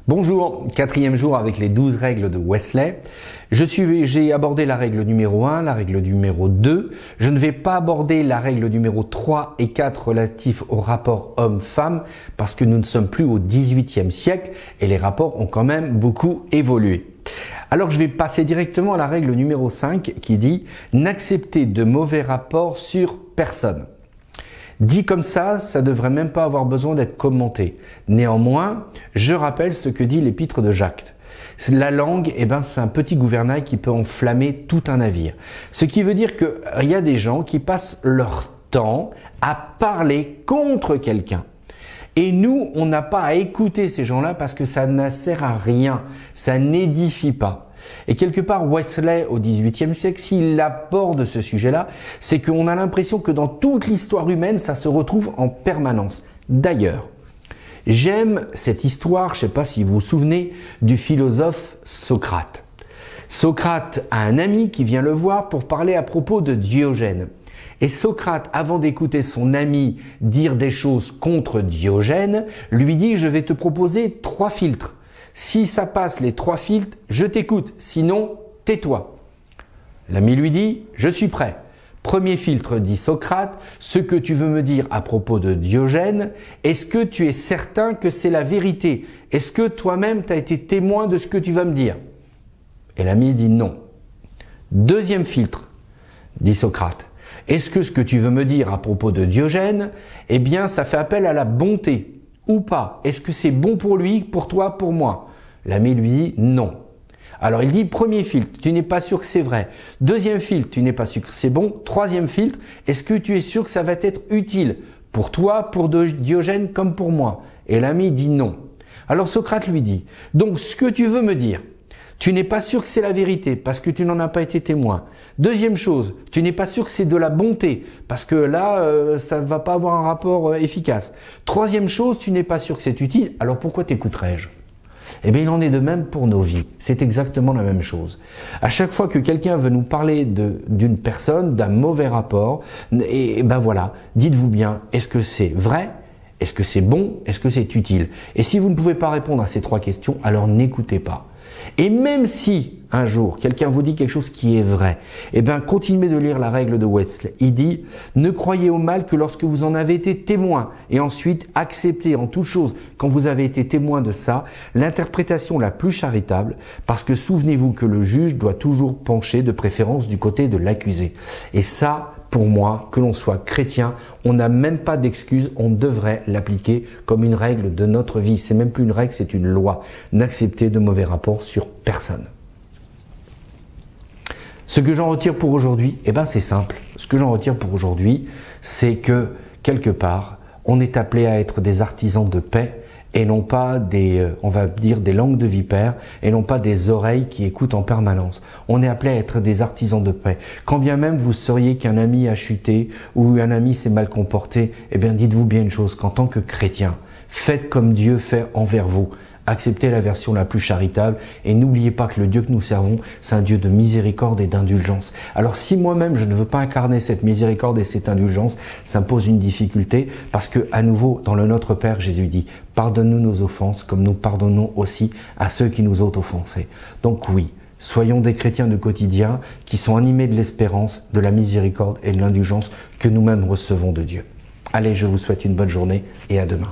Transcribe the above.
Bonjour, quatrième jour avec les 12 règles de Wesley. J'ai abordé la règle numéro 1, la règle numéro 2. Je ne vais pas aborder la règle numéro 3 et 4 relatifs au rapport homme-femme parce que nous ne sommes plus au XVIIIe siècle et les rapports ont quand même beaucoup évolué. Alors je vais passer directement à la règle numéro 5 qui dit « N'accepter de mauvais rapports sur personne ». Dit comme ça ne devrait même pas avoir besoin d'être commenté. Néanmoins, je rappelle ce que dit l'épître de Jacques. La langue, c'est un petit gouvernail qui peut enflammer tout un navire. Ce qui veut dire qu'il y a des gens qui passent leur temps à parler contre quelqu'un. Et nous, on n'a pas à écouter ces gens-là parce que ça ne sert à rien, ça n'édifie pas. Et quelque part, Wesley, au XVIIIe siècle, s'il aborde ce sujet-là, c'est qu'on a l'impression que dans toute l'histoire humaine, ça se retrouve en permanence. D'ailleurs, j'aime cette histoire, je ne sais pas si vous vous souvenez, du philosophe Socrate. Socrate a un ami qui vient le voir pour parler à propos de Diogène. Et Socrate, avant d'écouter son ami dire des choses contre Diogène, lui dit « Je vais te proposer 3 filtres. Si ça passe les 3 filtres, je t'écoute, sinon tais-toi. » L'ami lui dit « Je suis prêt. Premier filtre, dit Socrate, ce que tu veux me dire à propos de Diogène, est-ce que tu es certain que c'est la vérité? Est-ce que toi-même tu as été témoin de ce que tu vas me dire ?» Et l'ami dit non. Deuxième filtre, dit Socrate, est-ce que ce que tu veux me dire à propos de Diogène, ça fait appel à la bonté ou pas? Est-ce que c'est bon pour lui, pour toi, pour moi? L'ami lui dit non. Alors il dit premier filtre, tu n'es pas sûr que c'est vrai. Deuxième filtre, tu n'es pas sûr que c'est bon. Troisième filtre, est-ce que tu es sûr que ça va être utile pour toi, pour Diogène comme pour moi? Et l'ami dit non. Alors Socrate lui dit, donc ce que tu veux me dire, tu n'es pas sûr que c'est la vérité parce que tu n'en as pas été témoin. Deuxième chose, tu n'es pas sûr que c'est de la bonté parce que là, ça ne va pas avoir un rapport efficace. Troisième chose, tu n'es pas sûr que c'est utile, alors pourquoi t'écouterais-je? Il en est de même pour nos vies. C'est exactement la même chose. À chaque fois que quelqu'un veut nous parler d'une personne, d'un mauvais rapport, voilà, dites-vous bien, est-ce que c'est vrai? Est-ce que c'est bon? Est-ce que c'est utile? Et si vous ne pouvez pas répondre à ces 3 questions, alors n'écoutez pas. Et même si un jour quelqu'un vous dit quelque chose qui est vrai, continuez de lire la règle de Wesley. Il dit « Ne croyez au mal que lorsque vous en avez été témoin et ensuite acceptez en toute chose quand vous avez été témoin de ça l'interprétation la plus charitable parce que souvenez-vous que le juge doit toujours pencher de préférence du côté de l'accusé. » Et ça, pour moi, que l'on soit chrétien, on n'a même pas d'excuse, on devrait l'appliquer comme une règle de notre vie. C'est même plus une règle, c'est une loi. N'accepter de mauvais rapports sur personne. Ce que j'en retire pour aujourd'hui, c'est simple. Ce que j'en retire pour aujourd'hui, c'est que, quelque part, on est appelé à être des artisans de paix et non pas on va dire des langues de vipère et non pas des oreilles qui écoutent en permanence. On est appelé à être des artisans de paix. Quand bien même vous sauriez qu'un ami a chuté ou un ami s'est mal comporté, dites-vous bien une chose, qu'en tant que chrétien, faites comme Dieu fait envers vous. Acceptez la version la plus charitable et n'oubliez pas que le Dieu que nous servons, c'est un Dieu de miséricorde et d'indulgence. Alors si moi-même je ne veux pas incarner cette miséricorde et cette indulgence, ça me pose une difficulté parce que à nouveau dans le Notre Père, Jésus dit « Pardonne-nous nos offenses comme nous pardonnons aussi à ceux qui nous ont offensés ». Donc oui, soyons des chrétiens de quotidien qui sont animés de l'espérance, de la miséricorde et de l'indulgence que nous-mêmes recevons de Dieu. Allez, je vous souhaite une bonne journée et à demain.